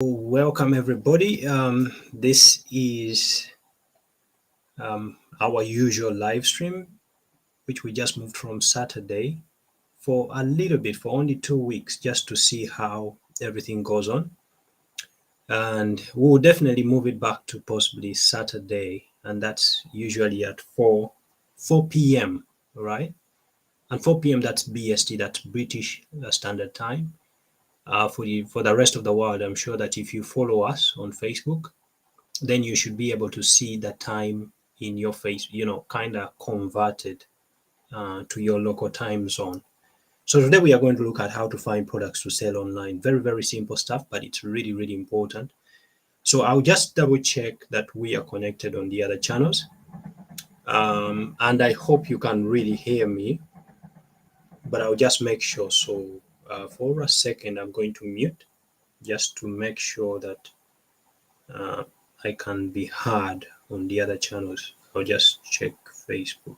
Welcome everybody. This is our usual live stream, which we just moved from Saturday for a little bit, for only 2 weeks, just to see how everything goes on. And we'll definitely move it back to possibly Saturday, and that's usually at 4 p.m. right? And 4 p.m. that's BST, that's British Standard Time. For the rest of the world, I'm sure that if you follow us on Facebook, then you should be able to see the time in your face, kind of converted to your local time zone. So today we are going to look at how to find products to sell online. Very, very simple stuff, but it's really, really important. So I'll just double check that we are connected on the other channels. And I hope you can really hear me, but I'll just make sure. So for a second, I'm going to mute just to make sure that uh, I can be heard on the other channels. I'll just check Facebook.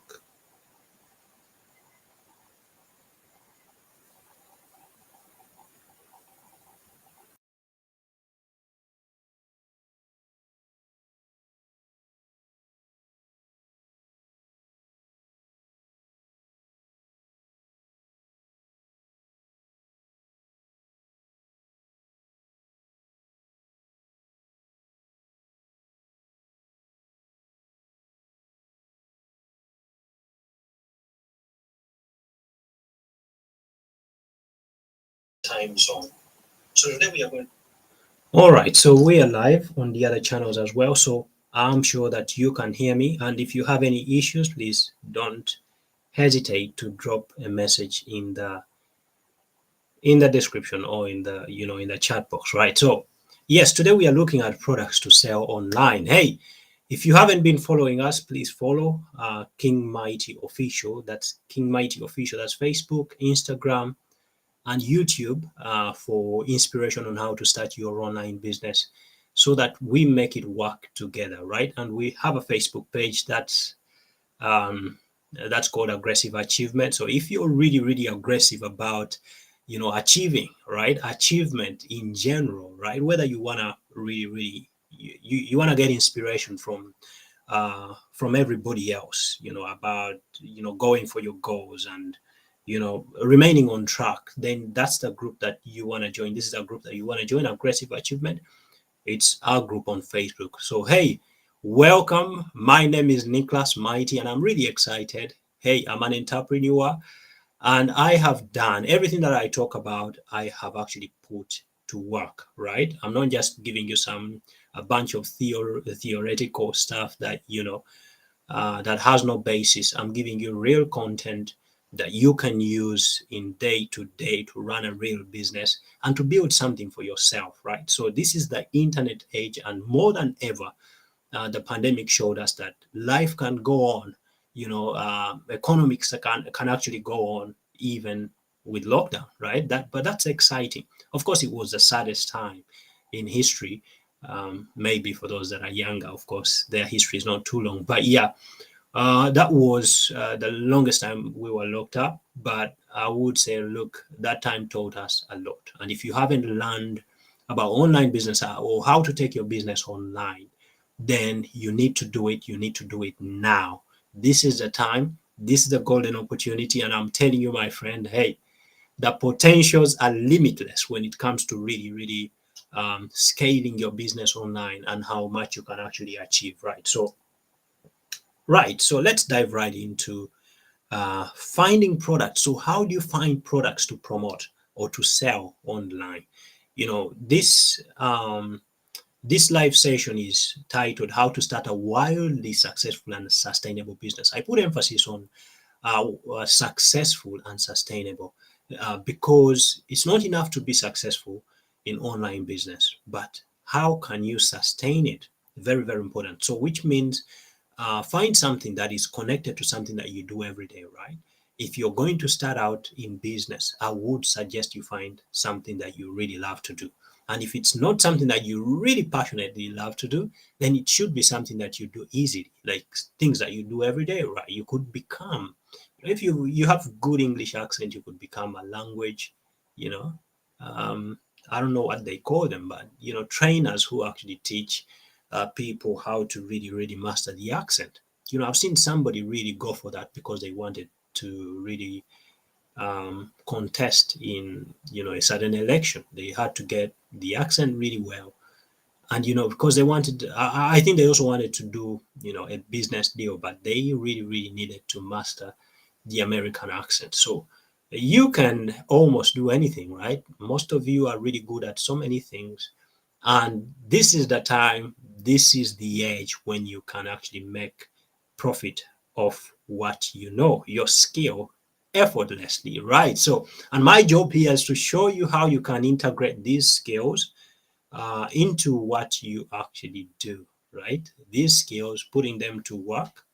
Time zone. So today we are going. All right, so we are live on the other channels as well. So I'm sure that you can hear me. And if you have any issues, please don't hesitate to drop a message in the description or in the chat box, right? So yes, today we are looking at products to sell online. Hey, if you haven't been following us, please follow King Mighty Official. That's King Mighty Official. That's Facebook, Instagram, and YouTube for inspiration on how to start your online business so that we make it work together, right? And we have a Facebook page um, that's called Aggressive Achievement. So if you're really, really aggressive about, achieving, right? Achievement in general, right? Whether you want to really, really, you want to get inspiration from everybody else, about, going for your goals and, remaining on track, then that's the group that you want to join. This is a group that you want to join, Aggressive Achievement. It's our group on Facebook. So, hey, welcome. My name is Nicholas Mighty, and I'm really excited. Hey, I'm an entrepreneur, and I have done everything that I talk about, I have actually put to work, right? I'm not just giving you a bunch of theoretical stuff that, that has no basis. I'm giving you real content that you can use in day to day to run a real business and to build something for yourself, right? So this is the internet age, and more than ever, the pandemic showed us that life can go on. Economics can actually go on even with lockdown, right? But that's exciting. Of course, it was the saddest time in history. Maybe for those that are younger, of course, their history is not too long. But yeah, that was the longest time we were locked up. But I would say, look, that time taught us a lot. And if you haven't learned about online business or how to take your business online, then you need to do it. You need to do it now. This is the time. This is the golden opportunity. And I'm telling you, my friend, hey, the potentials are limitless when it comes to really, really scaling your business online and how much you can actually achieve, right? So let's dive right into finding products. So how do you find products to promote or to sell online? This live session is titled "How to Start a Wildly Successful and Sustainable Business." I put emphasis on successful and sustainable because it's not enough to be successful in online business, but how can you sustain it? Very, very important. So, which means find something that is connected to something that you do every day, right? If you're going to start out in business, I would suggest you find something that you really love to do. And if it's not something that you really passionately love to do, then it should be something that you do easily, like things that you do every day, right? You could become, if you have good English accent, you could become a language, you know, um, I don't know what they call them, but trainers who actually teach people how to really, really master the accent. I've seen somebody really go for that because they wanted to really contest in a certain election. They had to get the accent really well, and because they wanted, I think they also wanted to do a business deal, but they really, really needed to master the American accent. So you can almost do anything, right? Most of you are really good at so many things, and this is the time, this is the age when you can actually make profit of what your skill, effortlessly, right? So, and my job here is to show you how you can integrate these skills into what you actually do, right? These skills, putting them to work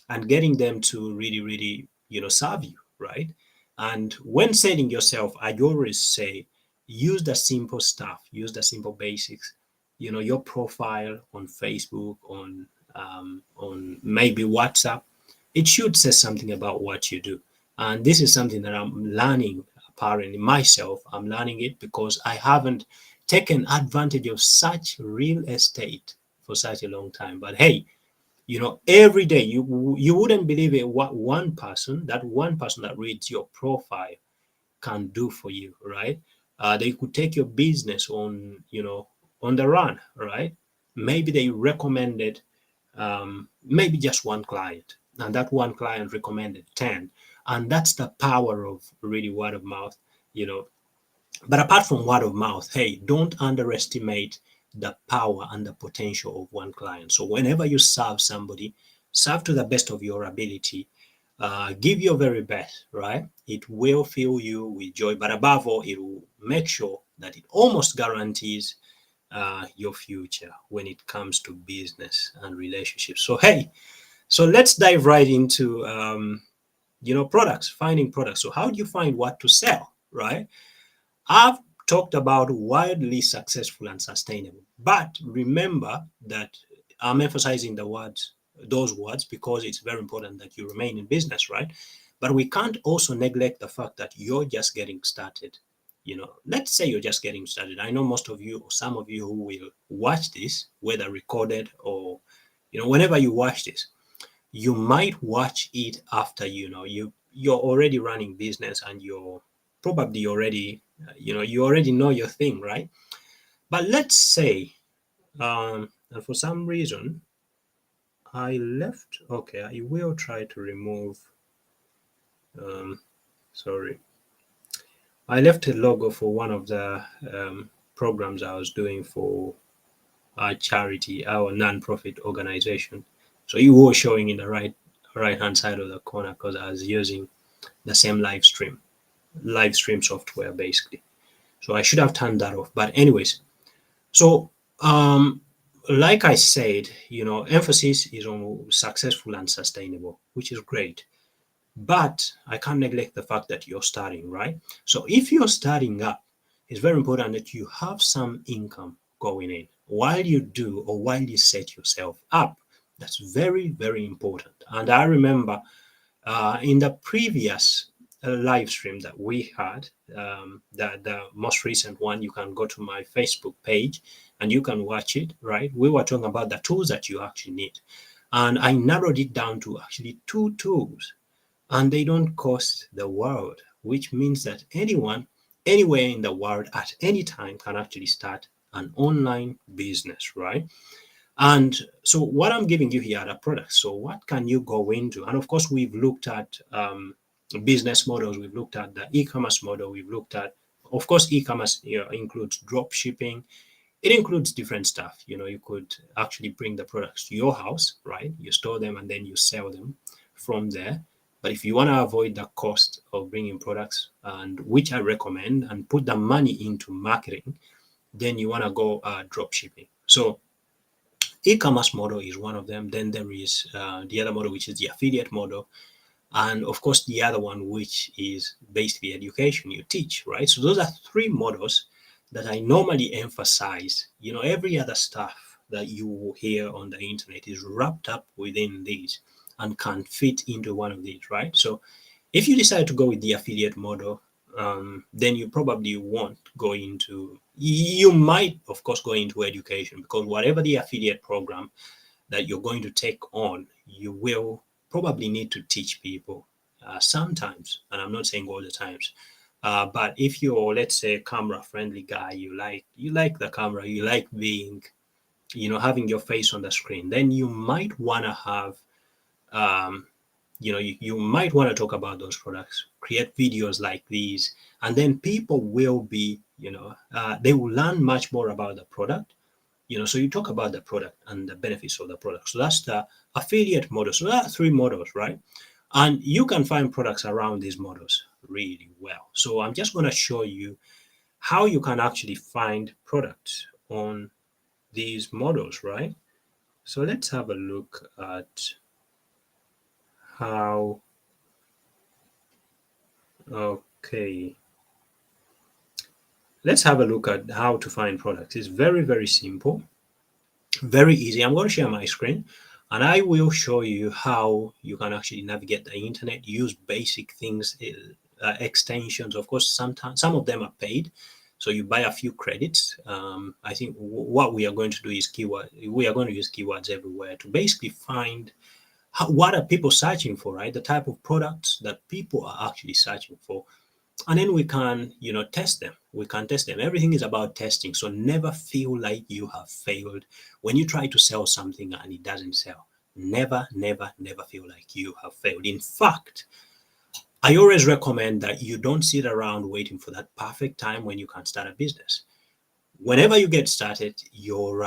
and getting them to really, really, serve you, right? And when setting yourself, I always say, use the simple stuff, use the simple basics. Your profile on Facebook, on maybe WhatsApp, it should say something about what you do. And this is something that I'm learning. Apparently, myself, I'm learning it because I haven't taken advantage of such real estate for such a long time. But hey, every day you wouldn't believe it, what one person that reads your profile can do for you, right? They could take your business on the run, right? Maybe they recommended maybe just one client, and that one client recommended 10, and that's the power of really word of mouth. you know but apart from word of mouth, hey, don't underestimate the power and the potential of one client. So whenever you serve somebody, serve to the best of your ability. Give your very best, right? It will fill you with joy, but above all, it will make sure that it almost guarantees your future when it comes to business and relationships. So hey, so let's dive right into products, finding products. So how do you find what to sell, right? I've talked about wildly successful and sustainable, but remember that I'm emphasizing those words, because it's very important that you remain in business, right? But we can't also neglect the fact that you're just getting started. Let's say you're just getting started. I know most of you, or some of you, who will watch this, whether recorded or whenever you watch this, you might watch it after you're already running business, and you're probably already you already know your thing, right? But let's say and for some reason I left. Okay, I will try to remove um sorry, I left a logo for one of the programs I was doing for our charity, our non-profit organization. So it was showing in the right hand side of the corner because I was using the same live stream software basically. So I should have turned that off. But anyways, so like I said, emphasis is on successful and sustainable, which is great. But I can't neglect the fact that you're starting, right? So if you're starting up, it's very important that you have some income going in while you do, or while you set yourself up. That's very, very important. And I remember in the previous live stream that we had, the most recent one, you can go to my Facebook page and you can watch it, right? We were talking about the tools that you actually need. And I narrowed it down to actually two tools, and they don't cost the world, which means that anyone, anywhere in the world, at any time, can actually start an online business, right? And so what I'm giving you here are the products. So what can you go into? And of course, we've looked at business models. We've looked at the e-commerce model. We've looked at, of course, e-commerce includes drop shipping. It includes different stuff. You could actually bring the products to your house, right? You store them and then you sell them from there. But if you want to avoid the cost of bringing products, and which I recommend, and put the money into marketing, then you want to go drop shipping. So e-commerce model is one of them. Then there is the other model, which is the affiliate model. And of course, the other one, which is basically education, you teach, right? So those are three models that I normally emphasize. Every other stuff that you will hear on the internet is wrapped up within these and can fit into one of these, right? So if you decide to go with the affiliate model, then you probably won't go into, you might of course go into education, because whatever the affiliate program that you're going to take on, you will probably need to teach people sometimes, and I'm not saying all the times. But if you're, let's say, a camera friendly guy, you like the camera, you like being, having your face on the screen, then you might want to have, um, you might want to talk about those products, create videos like these, and then people will be, they will learn much more about the product. So you talk about the product and the benefits of the product. So that's the affiliate model. So there are three models, right? And you can find products around these models really well. So I'm just going to show you how you can actually find products on these models, right? So let's have a look at how, okay, let's have a look at how to find products. It's very, very simple, very easy. I'm going to share my screen and I will show you how you can actually navigate the internet, use basic things, extensions. Of course, sometimes some of them are paid, so you buy a few credits. I think what we are going to do is keyword. We are going to use keywords everywhere to basically find what are people searching for, right? The type of products that people are actually searching for, and then we can, test them. We can test them. Everything is about testing, so never feel like you have failed when you try to sell something and it doesn't sell. Never, never, never feel like you have failed. In fact, I always recommend that you don't sit around waiting for that perfect time when you can start a business. Whenever you get started, you're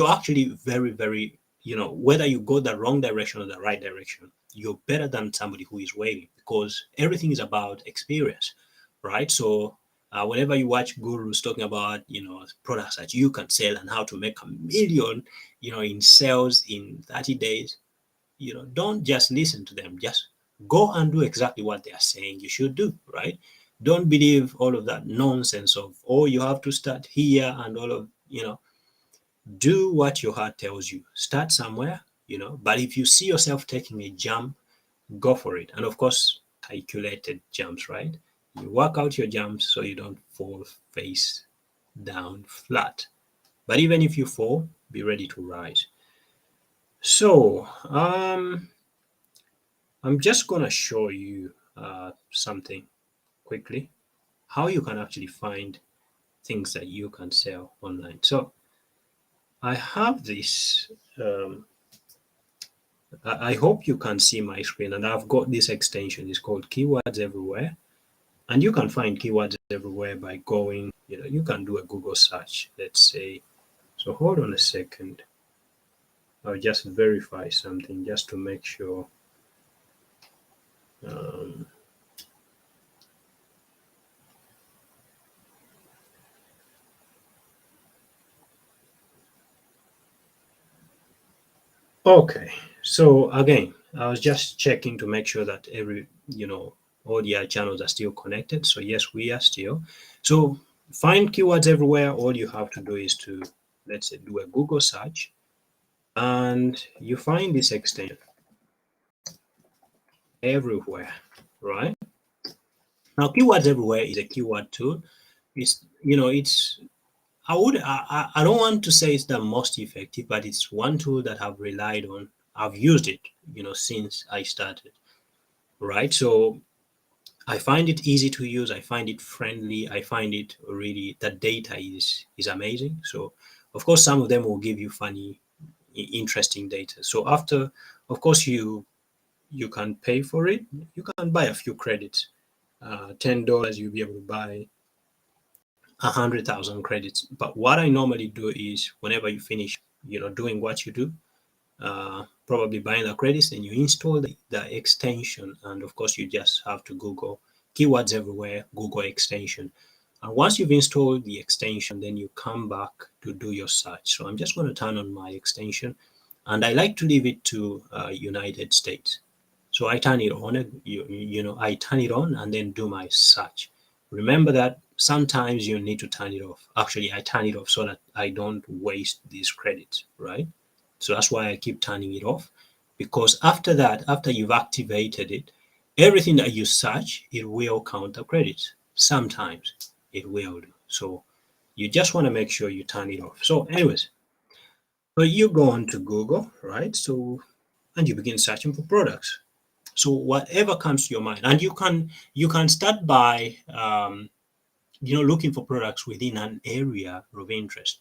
actually very, very, whether you go the wrong direction or the right direction, you're better than somebody who is waiting, because everything is about experience, right? So whenever you watch gurus talking about, products that you can sell and how to make a million, in sales in 30 days, don't just listen to them. Just go and do exactly what they are saying you should do, right? Don't believe all of that nonsense of, oh, you have to start here and all of, do what your heart tells you. Start somewhere, but if you see yourself taking a jump, go for it. And of course, calculated jumps, right? You work out your jumps so you don't fall face down flat. But even if you fall, be ready to rise. So, I'm just going to show you something quickly, how you can actually find things that you can sell online. So I have this, I hope you can see my screen, and I've got this extension. It's called Keywords Everywhere. And you can find keywords everywhere by going, you can do a Google search, let's say. So hold on a second. I'll just verify something just to make sure. Um, Okay, so again, I was just checking to make sure that all the channels are still connected. So yes, we are still. So find keywords everywhere. All you have to do is to, let's say, do a Google search, and you find this extension everywhere, right? Now, keywords everywhere is a keyword tool. It's I don't want to say it's the most effective, but it's one tool that I've relied on. I've used it, since I started, right? So I find it easy to use. I find it friendly. I find it really, the data is amazing. So of course, some of them will give you funny, interesting data. So after, of course, you can pay for it. You can buy a few credits. $10, you'll be able to buy 100,000 credits. But what I normally do is, whenever you finish, doing what you do, probably buying the credits, then you install the extension, and of course you just have to Google keywords everywhere, Google extension. And once you've installed the extension, then you come back to do your search. So I'm just going to turn on my extension, and I like to leave it to United States. So I turn it on, I turn it on and then do my search. Remember that sometimes you need to turn it off. Actually, I turn it off so that I don't waste these credits, right? So that's why I keep turning it off, because after that, after you've activated it, everything that you search, it will count the credits. Sometimes it will do. So you just want to make sure you turn it off. So anyways, so you go on to Google, right? So and you begin searching for products. So whatever comes to your mind, and you can start by looking for products within an area of interest.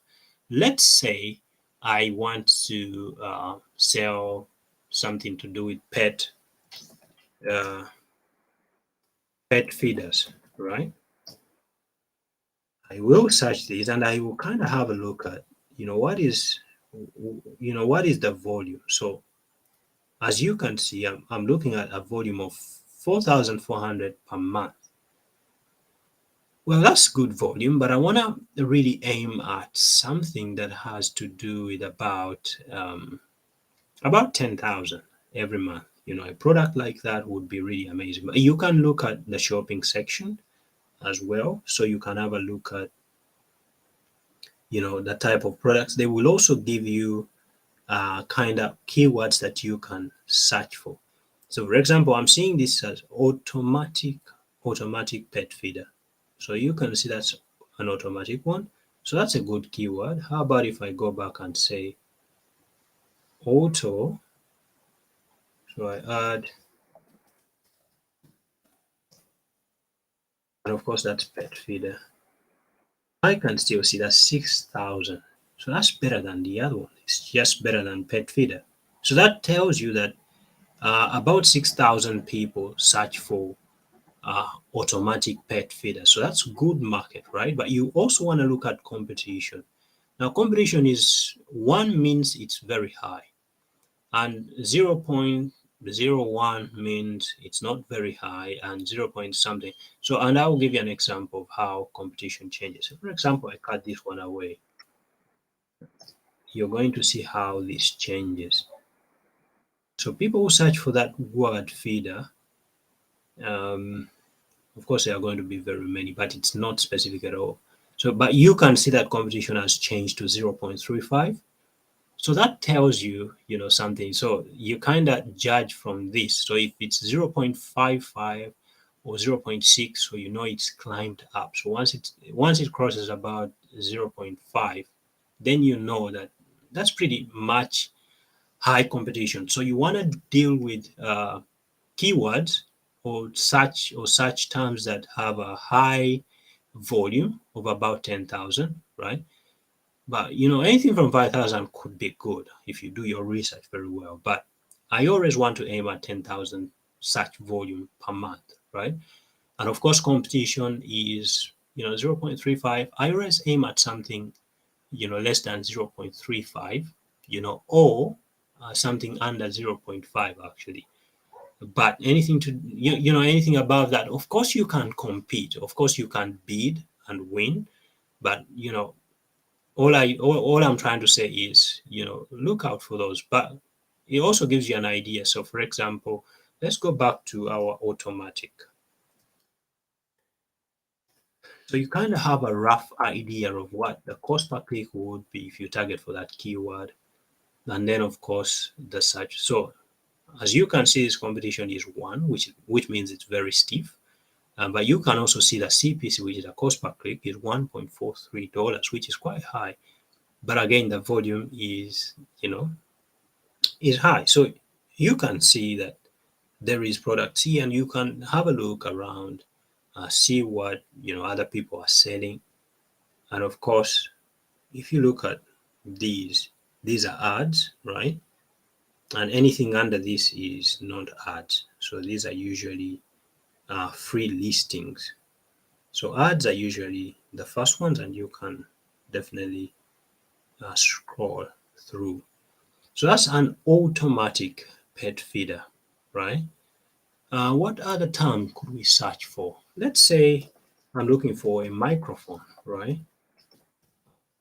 Let's say I want to sell something to do with uh, pet feeders, right? I will search this and I will kind of have a look at what is the volume. So as you can see, I'm looking at a volume of 4,400 per month. Well, that's good volume, but I want to really aim at something that has to do with about 10,000 every month. A product like that would be really amazing. But you can look at the shopping section as well, so you can have a look at the type of products. They will also give you kind of keywords that you can search for. So, for example, I'm seeing this as automatic pet feeder. So you can see that's an automatic one. So that's a good keyword. How about if I go back and say auto? So I add, and of course that's pet feeder. I can still see that's 6,000. So that's better than the other one. It's just better than pet feeder. So that tells you that about 6,000 people search for automatic pet feeder. So that's good market, right? But you also want to look at competition. Now, competition is one means it's very high, and 0.01 means it's not very high, and 0 point something. So, and I will give you an example of how competition changes. So for example, I cut this one away. You're going to see how this changes. So people who search for that word feeder, um, of course, there are going to be very many, but it's not specific at all. So, but you can see that competition has changed to 0.35. So that tells you, something. So you kind of judge from this. So if it's 0.55 or 0.6, so it's climbed up. So once it crosses about 0.5, then you know that that's pretty much high competition. So you want to deal with keywords or such terms that have a high volume of about 10,000, right? But anything from 5,000 could be good if you do your research very well. But I always want to aim at 10,000 such volume per month, right? And of course, competition is 0.35. I always aim at something less than 0.35, or something under 0.5 actually. But anything anything above that, of course you can compete. Of course you can bid and win, but all I'm trying to say is, look out for those. But it also gives you an idea. So, for example, let's go back to our automatic. So you kind of have a rough idea of what the cost per click would be if you target for that keyword, and then of course the search. So as you can see, this competition is one, which means it's very stiff. But you can also see the CPC, which is the cost per click, is $1.43, which is quite high. But again, the volume is high. So you can see that there is product C, and you can have a look around, see what other people are selling. And of course, if you look at these are ads, right? And anything under this is not ads. So these are usually free listings. So ads are usually the first ones, and you can definitely scroll through. So that's an automatic pet feeder, right? What other term could we search for? Let's say I'm looking for a microphone, right?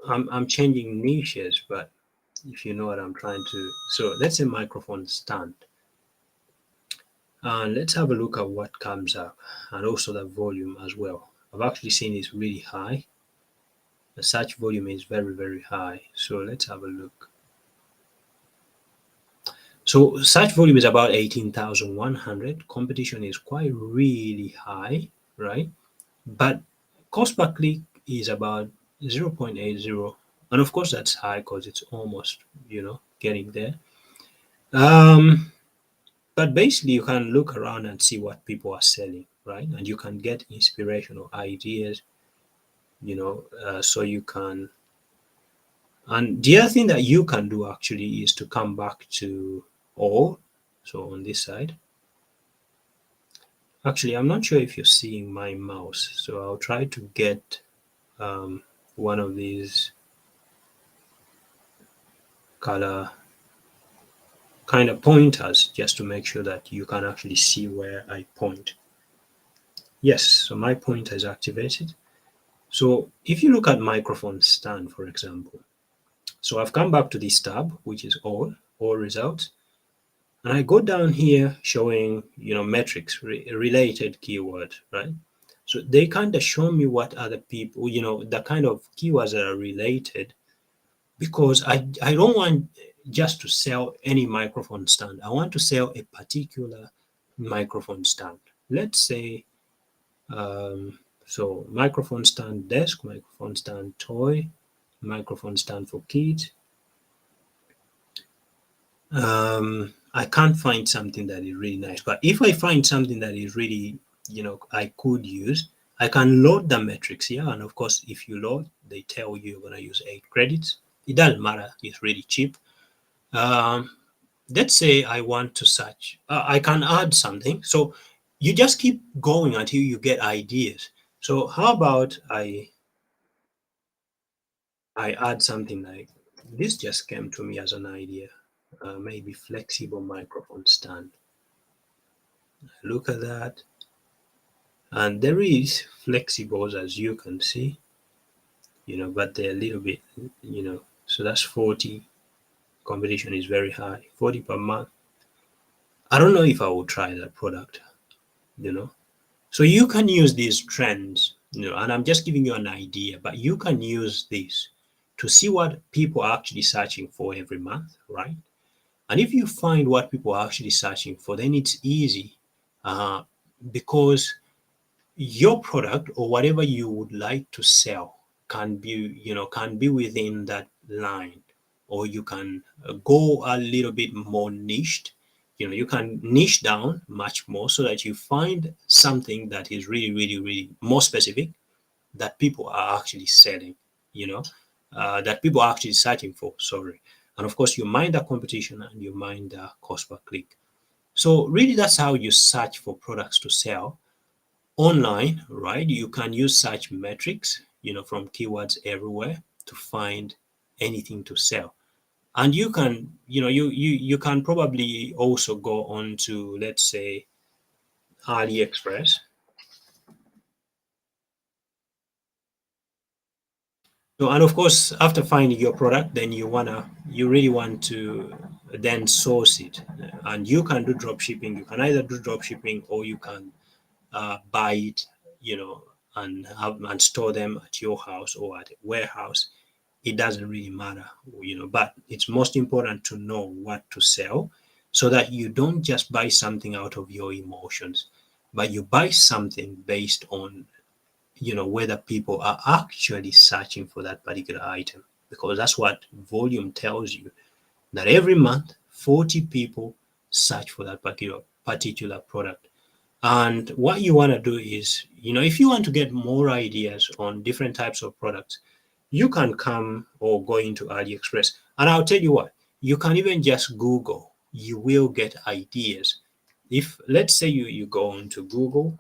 I'm changing niches, but if you know what I'm trying to. So let's say microphone stand. And let's have a look at what comes up, and also the volume as well. I've actually seen it's really high. The search volume is very, very high. So let's have a look. So search volume is about 18,100. Competition is quite really high, right? But cost per click is about 0.80. And of course, that's high because it's almost, getting there. Um, but basically, you can look around and see what people are selling, right? And you can get inspiration or ideas, so you can. And the other thing that you can do actually is to come back to all. So on this side, actually, I'm not sure if you're seeing my mouse. So I'll try to get one of these color kind of pointers just to make sure that you can actually see where I point. Yes, so my pointer is activated. So if you look at microphone stand, for example, so I've come back to this tab, which is all results, and I go down here showing, metrics, related keyword, right? So they kind of show me what other people, the kind of keywords that are related, because I don't want just to sell any microphone stand. I want to sell a particular microphone stand. Let's say, so microphone stand desk, microphone stand toy, microphone stand for kids. I can't find something that is really nice, but if I find something that is really, I could use, I can load the metrics here. And of course, if you load, they tell you you're going to use 8 credits. It doesn't matter, it's really cheap. Um, let's say I want to search, I can add something. So you just keep going until you get ideas. So how about I add something like this, just came to me as an idea, maybe flexible microphone stand. Look at that. And there is flexibles, as you can see, but they're a little bit, so that's 40. Competition is very high, 40 per month. I don't know if I will try that product, you know. So you can use these trends, and I'm just giving you an idea, but you can use this to see what people are actually searching for every month, right? And if you find what people are actually searching for, then it's easy, because your product or whatever you would like to sell can be within that line, or you can go a little bit more niched. You can niche down much more so that you find something that is really, really, really more specific, that people are actually selling, you know that people are actually searching for, sorry. And of course, you mind the competition and you mind the cost per click. So really, that's how you search for products to sell online, right? You can use search metrics, from keywords everywhere, to find anything to sell. And you can, you can probably also go on to, let's say, AliExpress. So, and of course, after finding your product, then you really want to then source it, and you can do drop shipping. You can either do drop shipping, or you can buy it, and store them at your house or at a warehouse. It doesn't really matter, but it's most important to know what to sell, so that you don't just buy something out of your emotions, but you buy something based on, whether people are actually searching for that particular item, because that's what volume tells you, that every month 40 people search for that particular product. And what you want to do is, if you want to get more ideas on different types of products, you can come or go into AliExpress. And I'll tell you what, you can even just Google, you will get ideas. If, let's say, you go into Google,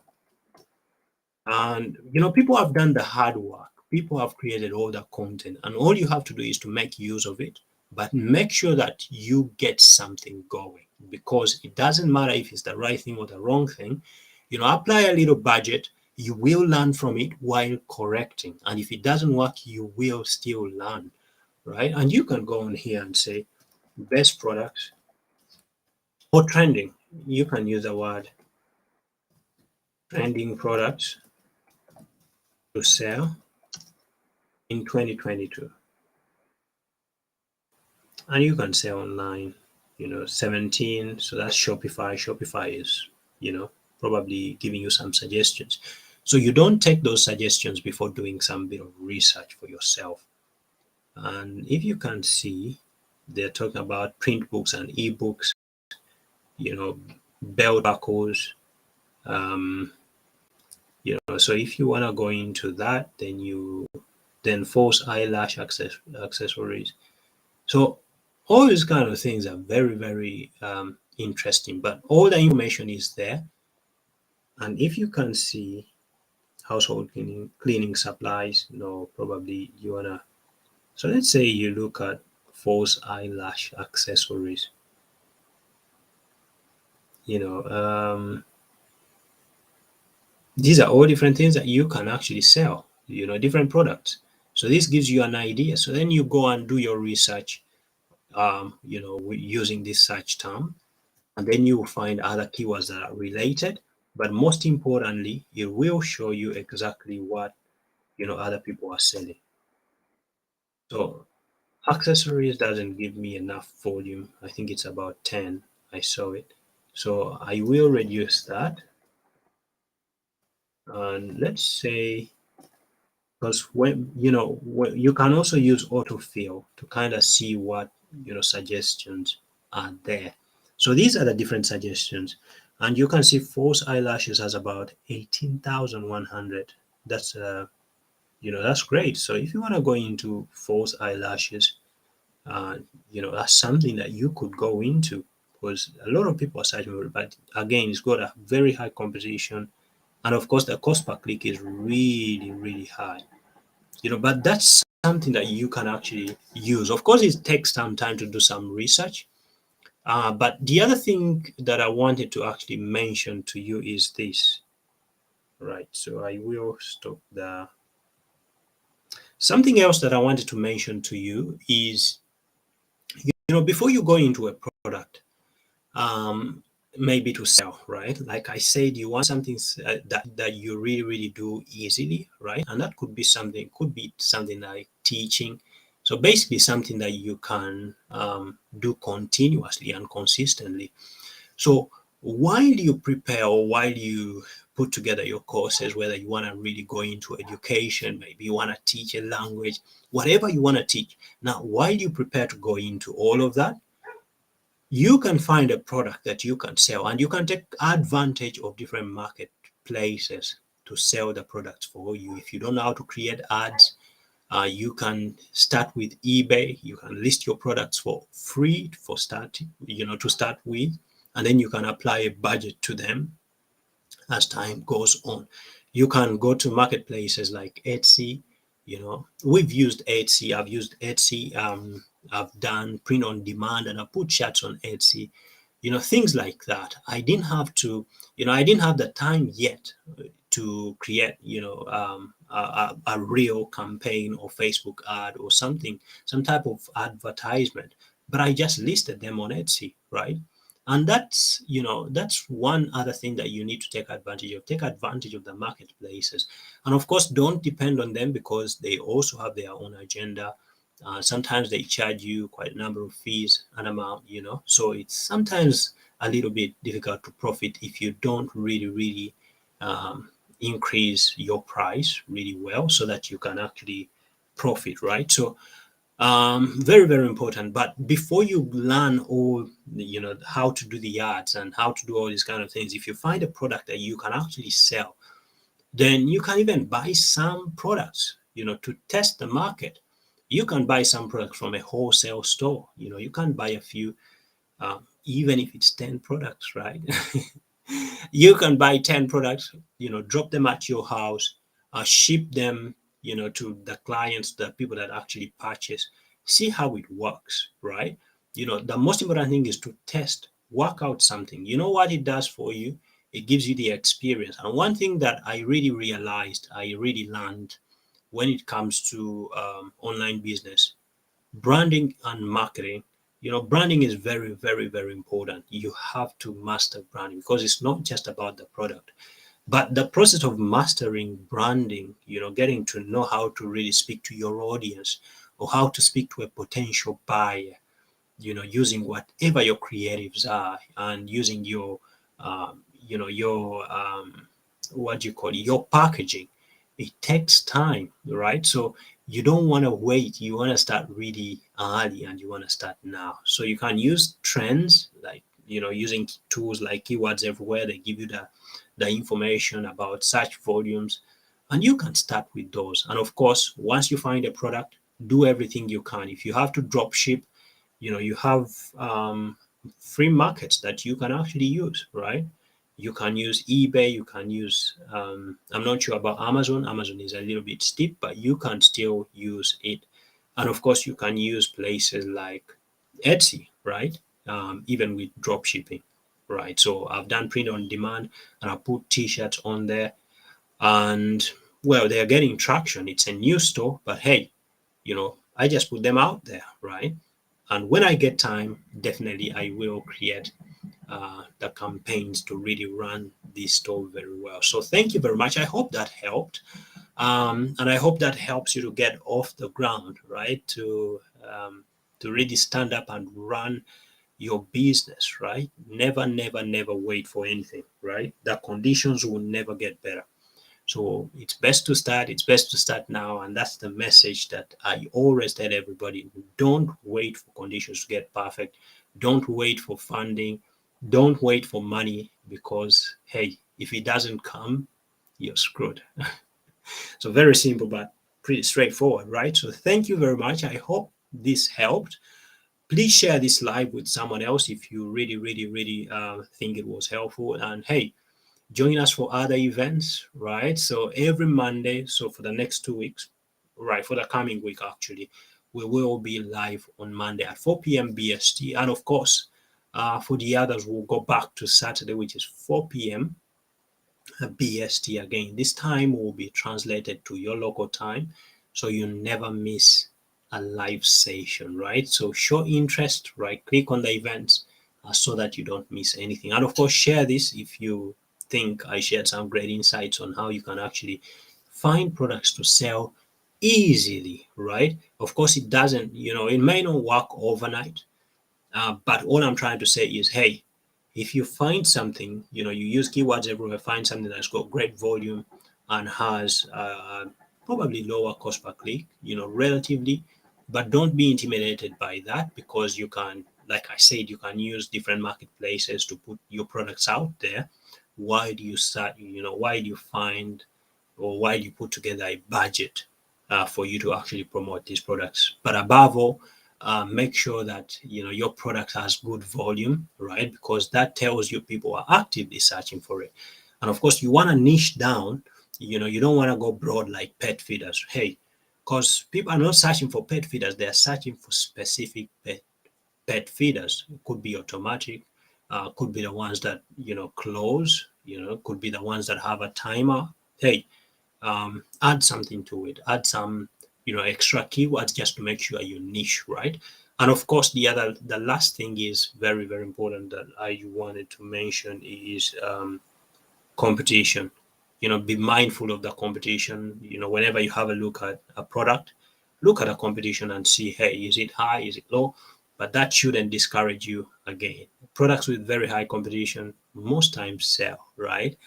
and people have done the hard work, people have created all the content, and all you have to do is to make use of it, but make sure that you get something going, because it doesn't matter if it's the right thing or the wrong thing. Apply a little budget, you will learn from it while correcting, and if it doesn't work, you will still learn, right? And you can go on here and say best products or trending. You can use the word trending products to sell in 2022, and you can sell online. 17. So that's Shopify. Shopify is, probably giving you some suggestions. So you don't take those suggestions before doing some bit of research for yourself. And if you can see, they're talking about print books and ebooks, belt buckles. Um, so if you want to go into that, then false eyelash accessories. So all these kind of things are very, very interesting, but all the information is there. And if you can see household cleaning supplies, probably you wanna. So let's say you look at false eyelash accessories. These are all different things that you can actually sell. Different products. So this gives you an idea. So then you go and do your research. Using this search term, and then you will find other keywords that are related. But most importantly, it will show you exactly what other people are selling. So accessories doesn't give me enough volume. I think it's about 10. I saw it. So I will reduce that. And let's say, because when you can also use autofill to kind of see what suggestions are there. So these are the different suggestions, and you can see false eyelashes has about 18,100. That's that's great. So if you want to go into false eyelashes, that's something that you could go into, because a lot of people are searching for it. But again, it's got a very high competition, and of course the cost per click is really, really high. But that's something that you can actually use. Of course, it takes some time to do some research. But the other thing that I wanted to actually mention to you is this. Right. So I will stop there. Something else that I wanted to mention to you is, before you go into a product, maybe to sell, right? Like I said, you want something that you really, really do easily, right? And that could be something like teaching. So basically something that you can do continuously and consistently. So while you prepare, or while you put together your courses, whether you want to really go into education, maybe you want to teach a language, whatever you want to teach. Now, while you prepare to go into all of that, you can find a product that you can sell, and you can take advantage of different marketplaces to sell the products for you. If you don't know how to create ads, you can start with eBay. You can list your products for free for starting, to start with, and then you can apply a budget to them as time goes on. You can go to marketplaces like Etsy. We've used Etsy. I've used Etsy. I've done print on demand, and I put shirts on Etsy. Things like that. I didn't have the time yet to create, a real campaign or Facebook ad or something, some type of advertisement. But I just listed them on Etsy, right? And that's one other thing that you need to take advantage of. Take advantage of the marketplaces, and of course, don't depend on them, because they also have their own agenda. Sometimes they charge you quite a number of fees and amount, so it's sometimes a little bit difficult to profit if you don't really, really increase your price really well, so that you can actually profit, right? So very, very important. But before you learn all, how to do the ads and how to do all these kind of things, if you find a product that you can actually sell, then you can even buy some products, to test the market. You can buy some products from a wholesale store. You can buy a few, even if it's 10 products, right? You can buy 10 products, drop them at your house, ship them, to the clients, the people that actually purchase. See how it works, right? The most important thing is to test, work out something. You know what it does for you? It gives you the experience. And one thing that I really realized, I really learned when it comes to online business, branding and marketing. Branding is very, very, very important. You have to master branding, because it's not just about the product, but the process of mastering branding, getting to know how to really speak to your audience, or how to speak to a potential buyer. using whatever your creatives are, and using your your what do you call it, your packaging. It takes time, right? So you don't want to wait. You want to start really early, and you want to start now. So you can use trends, like using tools like Keywords Everywhere. They give you the information about search volumes, and you can start with those. And of course, once you find a product, do everything you can. If you have to drop ship, you have free markets that you can actually use, right? You can use eBay, you can use, I'm not sure about Amazon. Amazon is a little bit steep, but you can still use it. And of course, you can use places like Etsy, right? Even with drop shipping, right? So I've done print on demand, and I put t-shirts on there, and well, they're getting traction. It's a new store, but hey, I just put them out there, right? And when I get time, definitely I will create the campaigns to really run this store very well. So thank you very much. I hope that helped. And I hope that helps you to get off the ground, right? To really stand up and run your business, right? Never, never, never wait for anything, right? The conditions will never get better. So it's best to start. It's best to start now. And that's the message that I always tell everybody. Don't wait for conditions to get perfect. Don't wait for funding. Don't wait for money, because, hey, if it doesn't come, you're screwed. So very simple, but pretty straightforward, right? So thank you very much. I hope this helped. Please share this live with someone else if you really, really, really think it was helpful. And hey, join us for other events, right? So every Monday, so for the next 2 weeks, right, for the coming week actually, we will be live on Monday at 4 p.m. BST. And of course, for the others, we'll go back to Saturday, which is 4 p.m. BST again. This time will be translated to your local time, so you never miss a live session, right? So show interest, right? Click on the events so that you don't miss anything. And of course, share this if you think I shared some great insights on how you can actually find products to sell easily, right? Of course, it doesn't, it may not work overnight, but all I'm trying to say is, hey, if you find something, you use Keywords Everywhere, find something that's got great volume and has probably lower cost per click, relatively, but don't be intimidated by that, because you can, like I said, you can use different marketplaces to put your products out there. Why do you start, why do you find, or why do you put together a budget for you to actually promote these products? But above all, make sure that your product has good volume, right? Because that tells you people are actively searching for it. And of course, you want to niche down. You don't want to go broad like pet feeders. Hey, because people are not searching for pet feeders; they are searching for specific pet feeders. It could be automatic, could be the ones that close. Could be the ones that have a timer. Hey, add something to it, add some extra keywords just to make sure you niche, right? And of course, the last thing is very, very important that I wanted to mention is competition. Be mindful of the competition. Whenever you have a look at a product, look at a competition and see, hey, is it high, is it low? But that shouldn't discourage you. Again, products with very high competition most times sell, right?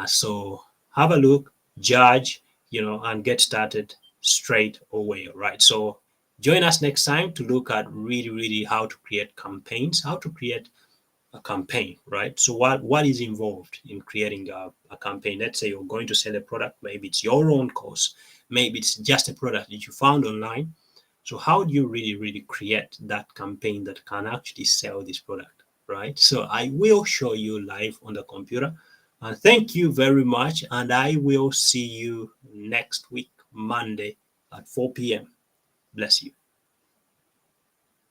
So have a look, judge, and get started straight away, right? So join us next time to look at really, really how to create campaigns, how to create a campaign, right? So what is involved in creating a campaign? Let's say you're going to sell a product, maybe it's your own course, maybe it's just a product that you found online. So how do you really, really create that campaign that can actually sell this product, right? So I will show you live on the computer. And thank you very much. And I will see you next week, Monday at 4 p.m. Bless you.